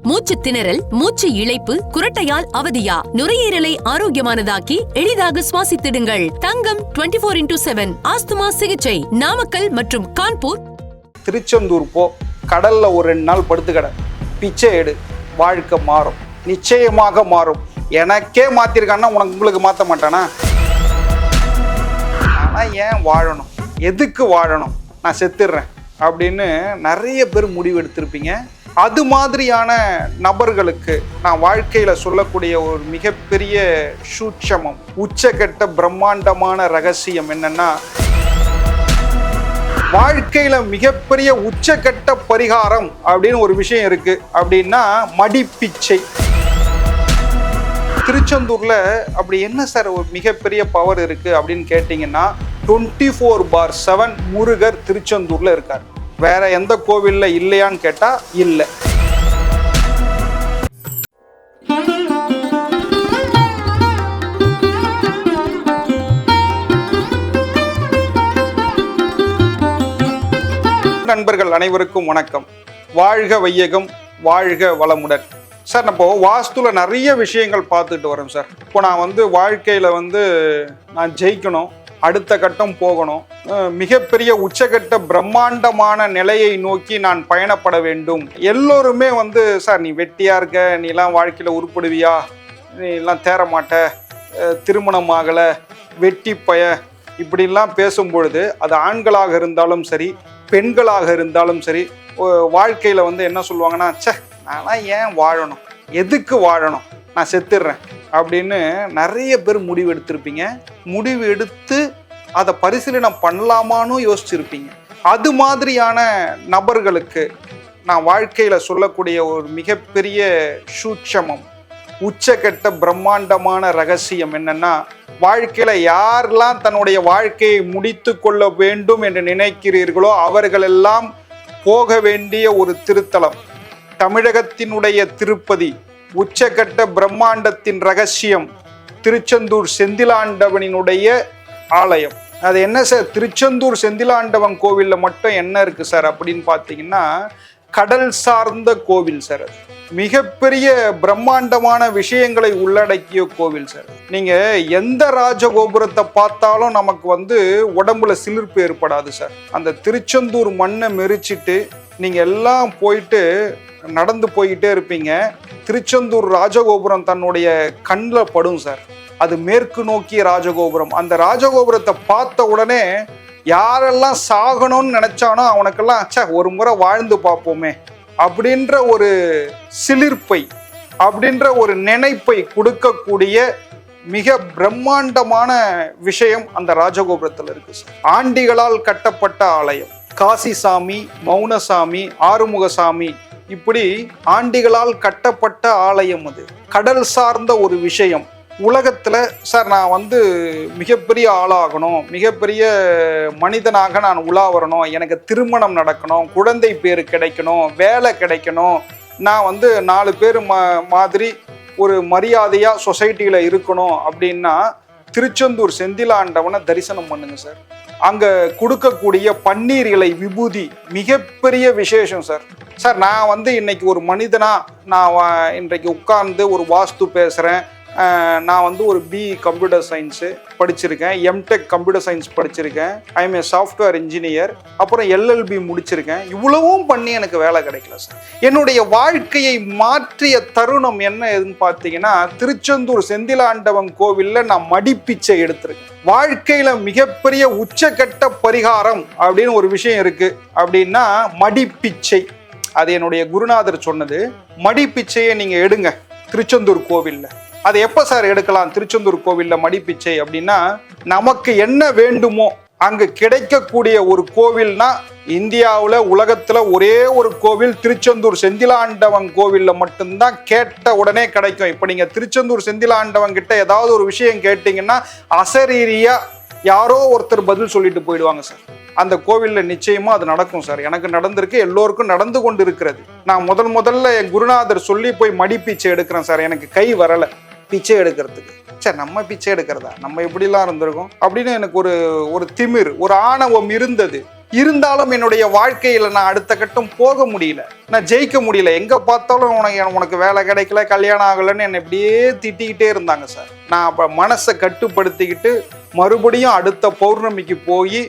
மூச்சு திணறல், மூச்சு இழைப்பு, குரட்டையால் அவதியா? நுரையீரலை ஆரோக்கியமானதாக்கி எளிதாக சுவாசித்திடுங்கள். தங்கம் 24x7 ஆஸ்துமா சிகிச்சை நாமக்கல் மற்றும் கான்பூர். திருச்செந்தூர் போ, கடல்ல ஒரு 2 நாள் படுத்துக்கட, பிச்சை எடு, வாழ்க்கை மாறும், நிச்சயமாக மாறும். எனக்கே மாத்திருக்கான்னா உங்களுக்கு மாற்ற மாட்டானா? ஆனால் ஏன் வாழணும், எதுக்கு வாழணும், நான் செத்துடுறேன் அப்படின்னு நிறைய பேர் முடிவு எடுத்திருப்பீங்க. அது மாதிரியான நபர்களுக்கு நான் வாழ்க்கையில் சொல்லக்கூடிய ஒரு மிகப்பெரிய சூட்சமம், உச்சக்கட்ட பிரம்மாண்டமான ரகசியம் என்னன்னா, வாழ்க்கையில மிகப்பெரிய உச்சக்கட்ட பரிகாரம் அப்படின்னு ஒரு விஷயம் இருக்கு. அப்படின்னா மடிப்பிச்சை. திருச்செந்தூர்ல அப்படி என்ன சார் ஒரு மிகப்பெரிய பவர் இருக்கு அப்படின்னு கேட்டீங்கன்னா, 24/7 முருகர் திருச்செந்தூர்ல இருக்கார். வேற எந்த கோவில்ல இல்லையான்னு கேட்டா இல்லை. நண்பர்கள் அனைவருக்கும் வணக்கம். வாழ்க வையகம், வாழ்க வளமுடன். சார், நம்ம வாஸ்துல நிறைய விஷயங்கள் பார்த்துட்டு வரோம் சார். இப்போ நான் வாழ்க்கையில நான் ஜெயிக்கணும், அடுத்த கட்டம் போகணும், மிகப்பெரிய உச்சகட்ட பிரம்மாண்டமான நிலையை நோக்கி நான் பயணப்பட வேண்டும். எல்லோருமே சார் நீ வெட்டியா இருக்க, நீ எல்லாம் வாழ்க்கையில உருப்படுவியா, நீ எல்லாம் தேர மாட்ட, திருமணம் ஆகலை, வெட்டி பய, இப்படிலாம் பேசும்பொழுது அது ஆண்களாக இருந்தாலும் சரி, பெண்களாக இருந்தாலும் சரி, வாழ்க்கையில என்ன சொல்லுவாங்கன்னா, சே நான்லாம் ஏன் வாழணும், எதுக்கு வாழணும், நான் செத்துடுறேன் அப்படின்னு நிறைய பேர் முடிவு எடுத்திருப்பீங்க. முடிவு எடுத்து அதை பரிசீலனை பண்ணலாமான்னு யோசிச்சிருப்பீங்க. அது மாதிரியான நபர்களுக்கு நான் வாழ்க்கையில சொல்லக்கூடிய ஒரு மிகப்பெரிய சூட்சமம், உச்சக்கட்ட பிரம்மாண்டமான ரகசியம் என்னன்னா, வாழ்க்கையில யாரெல்லாம் தன்னுடைய வாழ்க்கையை முடித்து கொள்ள வேண்டும் என்று நினைக்கிறீர்களோ அவர்களெல்லாம் போக வேண்டிய ஒரு திருத்தலம், தமிழகத்தினுடைய திருப்பதி, உச்சக்கட்ட பிரம்மாண்டத்தின் ரகசியம், திருச்செந்தூர் செந்திலாண்டவனினுடைய ஆலயம். அது என்ன சார், திருச்செந்தூர் செந்திலாண்டவன் கோவில்ல மட்டும் என்ன இருக்கு சார் அப்படின்னு பார்த்தீங்கன்னா, கடல் சார்ந்த கோவில் சார். அது மிகப்பெரிய பிரம்மாண்டமான விஷயங்களை உள்ளடக்கிய கோவில் சார். நீங்க எந்த ராஜகோபுரத்தை பார்த்தாலும் நமக்கு உடம்புல சிலிர்ப்பு ஏற்படாது சார். அந்த திருச்செந்தூர் மண்ணை மெரிச்சிட்டு நீங்க எல்லாம் போயிட்டு நடந்து போய்கிட்டே இருப்பீங்க. திருச்செந்தூர் ராஜகோபுரம் தன்னுடைய கண்ணில் படும் சார். அது மேற்கு நோக்கிய ராஜகோபுரம். அந்த ராஜகோபுரத்தை பார்த்த உடனே யாரெல்லாம் சாகணும்னு நினைச்சானோ அவனுக்கெல்லாம் ஒரு முறை வாழ்ந்து பார்ப்போமே அப்படின்ற ஒரு சிலிர்ப்பை, அப்படின்ற ஒரு நினைப்பை கொடுக்கக்கூடிய மிக பிரம்மாண்டமான விஷயம் அந்த ராஜகோபுரத்தில் இருக்கு சார். ஆண்டிகளால் கட்டப்பட்ட ஆலயம். காசிசாமி, மௌனசாமி, ஆறுமுகசாமி, இப்படி ஆண்டிகளால் கட்டப்பட்ட ஆலயம். அது கடல் சார்ந்த ஒரு விஷயம். உலகத்துல சார் நான் மிகப்பெரிய ஆளாகணும், மிகப்பெரிய மனிதனாக நான் உலா வரணும், எனக்கு திருமணம் நடக்கணும், குழந்தை பேர் கிடைக்கணும், வேலை கிடைக்கணும், நான் 4 பேர் மாதிரி ஒரு மரியாதையா சொசைட்டியில இருக்கணும் அப்படின்னா திருச்செந்தூர் செந்திலாண்டவனை தரிசனம் பண்ணுங்க சார். அங்க கொடுக்கக்கூடிய பன்னீர் இலை விபூதி மிகப்பெரிய விசேஷம் சார். சார் நான் இன்னைக்கு ஒரு மனிதனா நான் இன்றைக்கு உட்கார்ந்து ஒரு வாஸ்து பேசுறேன். நான் ஒரு பிஇ கம்ப்யூட்டர் சயின்ஸு படிச்சிருக்கேன், எம்டெக் கம்ப்யூட்டர் சயின்ஸ் படிச்சிருக்கேன், ஐஎம் ஏ சாஃப்ட்வேர் இன்ஜினியர், அப்புறம் எல்எல்பி முடிச்சிருக்கேன். இவ்வளவும் பண்ணி எனக்கு வேலை கிடைக்கல சார். என்னுடைய வாழ்க்கையை மாற்றிய தருணம் என்ன எதுன்னு பார்த்தீங்கன்னா, திருச்செந்தூர் செந்திலாண்டவன் கோவிலில் நான் மடிப்பிச்சை எடுத்திருக்கேன். வாழ்க்கையில மிகப்பெரிய உச்சக்கட்ட பரிகாரம் அப்படின்னு ஒரு விஷயம் இருக்கு. அப்படின்னா மடிப்பிச்சை. அது என்னுடைய குருநாதர் சொன்னது. மடிப்பிச்சையை நீங்க எடுங்க திருச்செந்தூர் கோவில்ல. அது எப்போ சார் எடுக்கலாம் திருச்செந்தூர் கோவில்ல மடிப்பிச்சை அப்படின்னா, நமக்கு என்ன வேண்டுமோ அங்கு கிடைக்கக்கூடிய ஒரு கோவில்னா, இந்தியாவில் உலகத்துல ஒரே ஒரு கோவில் திருச்செந்தூர் செந்திலாண்டவன் கோவில்ல மட்டும்தான் கேட்ட உடனே கிடைக்கும். இப்போ நீங்க திருச்செந்தூர் செந்திலாண்டவன் கிட்ட ஏதாவது ஒரு விஷயம் கேட்டீங்கன்னா அசரீரியா யாரோ ஒருத்தர் பதில் சொல்லிட்டு போயிடுவாங்க சார். அந்த கோவில்ல நிச்சயமா அது நடக்கும் சார். எனக்கு நடந்திருக்கு, எல்லோருக்கும் நடந்து கொண்டு இருக்கிறது. நான் முதல்ல என் குருநாதர் சொல்லி போய் மடிப்பிச்சை எடுக்கிறேன் சார். எனக்கு கை வரலை பிச்சை எடுக்கிறதுக்கு. சரி, நம்ம பிச்சை எடுக்கிறதா, நம்ம எப்படிலாம் இருந்திருக்கோம் அப்படின்னு எனக்கு ஒரு திமிர், ஒரு ஆணவம் இருந்தது. இருந்தாலும் என்னுடைய வாழ்க்கையில நான் அடுத்த கட்டம் போக முடியல, நான் ஜெயிக்க முடியல. எங்க பார்த்தாலும் உனக்கு வேலை கிடைக்கல, கல்யாணம் ஆகலைன்னு என்னை இப்படியே திட்டிக்கிட்டே இருந்தாங்க சார். நான் அப்ப மனசை கட்டுப்படுத்திக்கிட்டு மறுபடியும் அடுத்த பௌர்ணமிக்கு போய்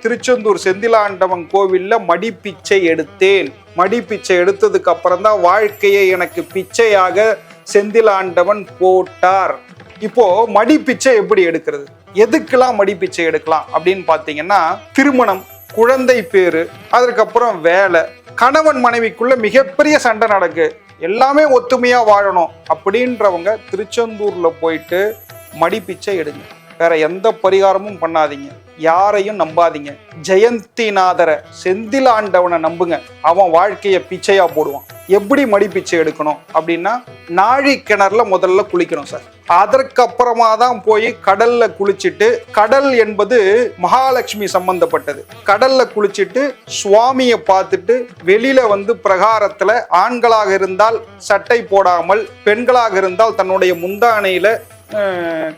திருச்செந்தூர் செந்திலாண்டவன் கோவில்ல மடிப்பிச்சை எடுத்தேன். மடிப்பிச்சை எடுத்ததுக்கு அப்புறம் தான் வாழ்க்கையை எனக்கு பிச்சையாக செந்திலாண்டவன் போட்டார். இப்போ மடிப்பிச்சை எப்படி எடுக்கிறது, எதுக்கெல்லாம் மடிப்பிச்சை எடுக்கலாம் அப்படின்னு பாத்தீங்கன்னா, திருமணம், குழந்தை பேரு, அதற்கப்புறம் வேலை, கணவன் மனைவிக்குள்ள மிகப்பெரிய சண்டை நடக்கு, எல்லாமே ஒத்துமையா வாழணும் அப்படின்றவங்க திருச்செந்தூர்ல போயிட்டு மடிப்பிச்சை எடுங்க. வேற எந்த பரிகாரமும் பண்ணாதீங்க, யாரையும் நம்பாதீங்க. ஜெயந்திநாதரை, செந்திலாண்டவனை நம்புங்க, அவன் வாழ்க்கைய பிச்சையா போடுவான். எப்படி மடிப்பிச்சை எடுக்கணும் அப்படின்னா, நாழி கிணறுல முதல்ல குளிக்கணும் சார். அதற்கப்புறமா தான் போய் கடல்ல குளிச்சுட்டு, கடல் என்பது மகாலட்சுமி சம்பந்தப்பட்டது, கடல்ல குளிச்சுட்டு சுவாமியை பார்த்துட்டு வெளியில பிரகாரத்துல ஆண்களாக இருந்தால் சட்டை போடாமல், பெண்களாக இருந்தால் தன்னுடைய முந்தானையில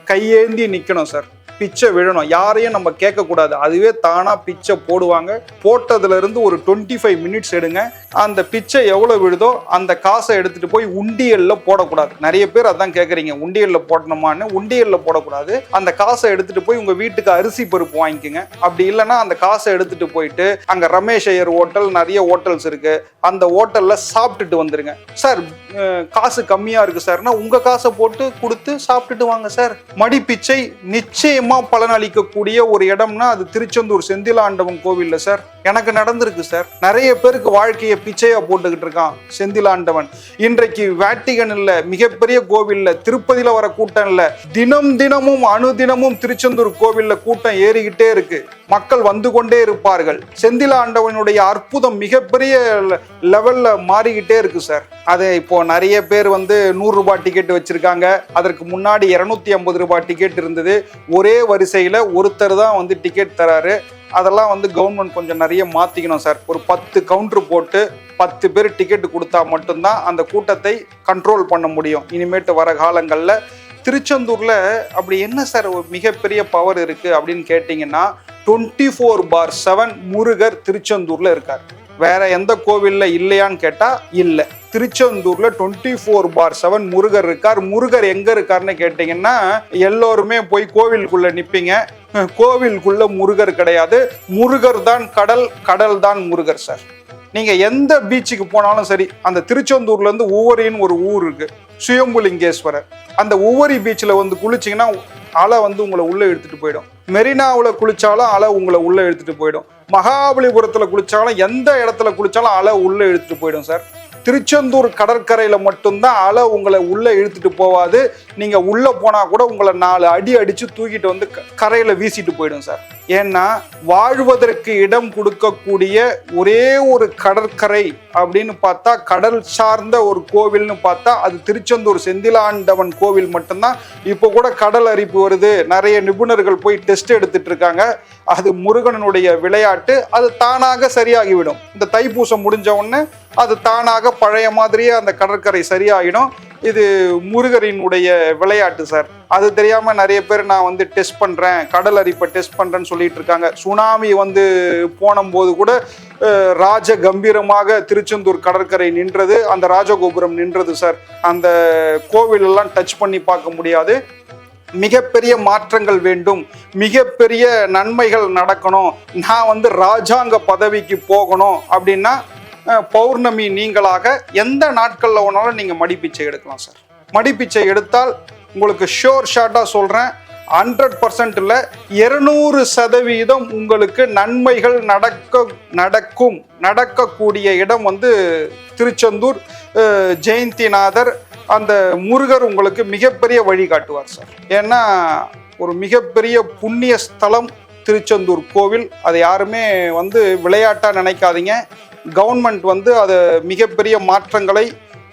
கையேந்தி நிக்கணும் சார். பிச்சை விழணும், யாரையும் நம்ம கேட்கக்கூடாது, அதுவே தானா பிச்சை போடுவாங்க. போட்டதுல இருந்து ஒரு 25 மினிட்ஸ் எடுங்க. அந்த பிச்சை எவ்வளவு விழுதோ அந்த காசை எடுத்துட்டு போய் உண்டியல்ல போடக்கூடாது. நிறைய பேர் அதான் கேட்குறீங்க, உண்டியல்ல போடணுமான்னு. உண்டியல்ல போடக்கூடாது. அந்த காசை எடுத்துட்டு போய் உங்க வீட்டுக்கு அரிசி பருப்பு வாங்கிக்கோங்க. அப்படி இல்லைன்னா அந்த காசை எடுத்துட்டு போயிட்டு அங்க ரமேஷ் ஐயர் ஹோட்டல், நிறைய ஹோட்டல்ஸ் இருக்கு, அந்த ஹோட்டல்ல சாப்பிட்டுட்டு வந்துருங்க. சார் காசு கம்மியா இருக்கு சார்னா உங்க காசை போட்டு கொடுத்து சாப்பிட்டுட்டு வாங்க சார். மடிப்பிச்சை நிச்சயம் பலன் அளிக்கக்கூடிய ஒரு இடம்னா அது திருச்செந்தூர் செந்திலாண்டவன் கோவில்ல சார். எனக்கு நடந்திருக்கு சார். நிறைய பேருக்கு வாழ்க்கையை பிச்சையா போட்டுக்கிட்டு இருக்கான் செந்திலாண்டவன். இன்றைக்கு வேட்டிகன் இல்ல, மிகப்பெரிய கோவில்ல, திருப்பதியில வர கூட்டம் இல்ல, தினமும் அனுதினமும் திருச்செந்தூர் கோவில்ல கூட்டம் ஏறிக்கிட்டே இருக்கு. மக்கள் வந்து கொண்டே இருப்பார்கள். செந்திலாண்டவனுடைய அற்புதம் மிகப்பெரிய லெவல்ல மாறிக்கிட்டே இருக்கு சார். அது இப்போ நிறைய பேர் 100 ரூபாய் டிக்கெட் வச்சிருக்காங்க. அதற்கு முன்னாடி 250 ரூபாய் டிக்கெட் இருந்தது. ஒரே வரிசையில ஒருத்தர் தான் டிக்கெட் தராரு. அதெல்லாம் கவர்மெண்ட் கொஞ்சம் நிறைய மாத்திக்கணும் சார். ஒரு 10 கவுண்டர் போட்டு 10 பேர் டிக்கெட் கொடுத்தா மட்டும்தான் அந்த கூட்டத்தை கண்ட்ரோல் பண்ண முடியும் இனிமேட்டு வர காலங்கள்ல. திருச்செந்தூர்ல அப்படி என்ன சார் ஒரு மிகப்பெரிய பவர் இருக்கு அப்படின்னு கேட்டீங்கன்னா, 24/7 முருகர் திருச்செந்தூர்ல இருக்கார். வேற எந்த கோவில்ல இல்லையான்னு கேட்டா இல்ல, திருச்செந்தூர்ல 24/7 முருகர் இருக்கார். முருகர் எங்க இருக்காருன்னு கேட்டீங்கன்னா, எல்லோருமே போய் கோவிலுக்குள்ள நிப்பீங்க, கோவிலுக்குள்ள முருகர் கிடையாது. முருகர் தான் கடல், கடல் தான் முருகர் சார். நீங்க எந்த பீச்சுக்கு போனாலும் சரி, அந்த திருச்செந்தூர்ல இருந்து உவரின்னு ஒரு ஊர் இருக்கு, சுயம்புலிங்கேஸ்வரர். அந்த உவரி பீச்சில் குளிச்சிங்கன்னா அலை உங்களை உள்ள எடுத்துட்டு போயிடும். மெரினாவில் குளிச்சாலும் அலை உங்களை உள்ள எடுத்துட்டு போயிடும். மகாபலிபுரத்தில் குளிச்சாலும், எந்த இடத்துல குளிச்சாலும் அலை உள்ள எடுத்துட்டு போயிடும் சார். திருச்செந்தூர் கடற்கரையில மட்டும்தான் அலை உங்களை உள்ள இழுத்துட்டு போவாது. நீங்க உள்ள போனா கூட உங்களை 4 அடி அடிச்சு தூக்கிட்டு கரையில வீசிட்டு போயிடும் சார். ஏன்னா வாழ்வதற்கு இடம் கொடுக்கக்கூடிய ஒரே ஒரு கடற்கரை அப்படின்னு பார்த்தா, கடல் சார்ந்த ஒரு கோவில்னு பார்த்தா அது திருச்செந்தூர் செந்திலாண்டவன் கோவில் மட்டும்தான். இப்போ கூட கடல் அரிப்பு வருது, நிறைய நிபுணர்கள் போய் டெஸ்ட் எடுத்துட்டு இருக்காங்க. அது முருகனுடைய விளையாட்டு, அது தானாக சரியாகிவிடும். இந்த தைப்பூசம் முடிஞ்ச உடனே அது தானாக பழைய மாதிரியே அந்த கடற்கரை சரியாகிடும். இது முருகரினுடைய விளையாட்டு சார். அது தெரியாம நிறைய பேர் நான் டெஸ்ட் பண்றேன், கடல் அரிப்பை டெஸ்ட் பண்றேன்னு சொல்லிட்டு இருக்காங்க. சுனாமி போனபோது கூட ராஜ கம்பீரமாக திருச்செந்தூர் கடற்கரை நின்றது, அந்த ராஜகோபுரம் நின்றது சார். அந்த கோவில் எல்லாம் டச் பண்ணி பார்க்க முடியாது. மிகப்பெரிய மாற்றங்கள் வேண்டும், மிகப்பெரிய நன்மைகள் நடக்கணும், நான் ராஜாங்க பதவிக்கு போகணும் அப்படின்னா பௌர்ணமி நீங்களாக எந்த நாட்கள்ல வேணாலும் நீங்க மடிப்பிச்சை எடுக்கலாம் சார். மடிப்பிச்சை எடுத்தால் உங்களுக்கு ஷோர் ஷார்ட்டா சொல்றேன், 100% இல்ல 200% உங்களுக்கு நன்மைகள் நடக்கக்கூடிய இடம் திருச்செந்தூர் ஜெயந்திநாதர். அந்த முருகர் உங்களுக்கு மிகப்பெரிய வழி காட்டுவார் சார். ஏன்னா ஒரு மிகப்பெரிய புண்ணிய ஸ்தலம் திருச்செந்தூர் கோவில். அதை யாருமே விளையாட்டா நினைக்காதீங்க. கவர்மெண்ட் அதை மிகப்பெரிய மாற்றங்களை,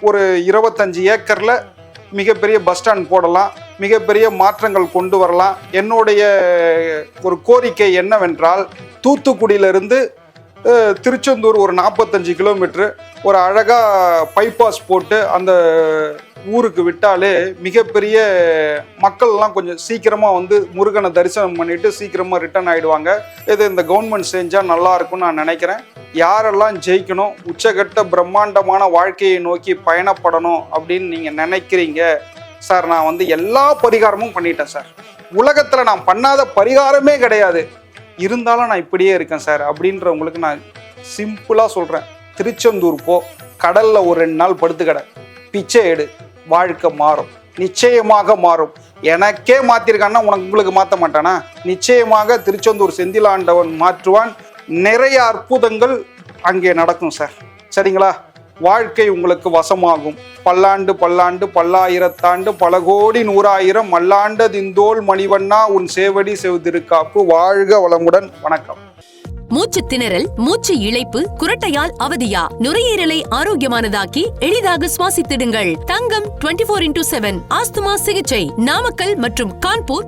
ஒரு 25 ஏக்கர்ல மிகப்பெரிய பஸ் ஸ்டாண்ட் போடலாம், மிகப்பெரிய மாற்றங்கள் கொண்டு வரலாம். என்னுடைய ஒரு கோரிக்கை என்னவென்றால், தூத்துக்குடியிலிருந்து திருச்செந்தூர் ஒரு 45 கிலோமீட்டரு ஒரு அழகா பைபாஸ் போட்டு அந்த ஊருக்கு விட்டாலே மிகப்பெரிய மக்கள்லாம் கொஞ்சம் சீக்கிரமாக வந்து முருகனை தரிசனம் பண்ணிட்டு சீக்கிரமாக ரிட்டர்ன் ஆகிடுவாங்க. இது இந்த கவர்மெண்ட் செஞ்சால் நல்லா இருக்கும்னு நான் நினைக்கிறேன். யாரெல்லாம் ஜெயிக்கணும், உச்சகட்ட பிரம்மாண்டமான வாழ்க்கையை நோக்கி பயணப்படணும் அப்படின்னு நீங்கள் நினைக்கிறீங்க சார், நான் வந்து எல்லா பரிகாரமும் பண்ணிட்டேன் சார், உலகத்தில் நான் பண்ணாத பரிகாரமே கிடையாது, இருந்தாலும் நான் இப்படியே இருக்கேன் சார் அப்படின்றவங்களுக்கு நான் சிம்பிளாக சொல்கிறேன், திருச்செந்தூர் போ, கடலில் ஒரு 2 நாள் படுத்துக்கடை, பிச்சை எடு, வாழ்க்கை மாறும், நிச்சயமாக மாறும். எனக்கே மாத்திருக்கான்னா உங்களுக்கு மாற்ற மாட்டானா? நிச்சயமாக திருச்செந்தூர் செந்திலாண்டவன் மாற்றுவான். நிறைய அற்புதங்கள் அங்கே நடக்கும் சார். சரிங்களா? வாழ்க்கை உங்களுக்கு வசமாகும். பல்லாண்டு பல்லாண்டு பல்லாயிரத்தாண்டு பல கோடி 100,000 மல்லாண்டதிந்தோள் மணிவண்ணா உன் சேவடி செவ்திருக்காப்பு. வாழ்க வளமுடன். வணக்கம். மூச்சு திணறல், மூச்சு இழைப்பு, குரட்டையால் அவதியா? நுரையீரலை ஆரோக்கியமானதாக்கி எளிதாக சுவாசித்திடுங்கள். தங்கம் 24/7 ஆஸ்துமா சிகிச்சை நாமக்கல் மற்றும் கான்பூர்.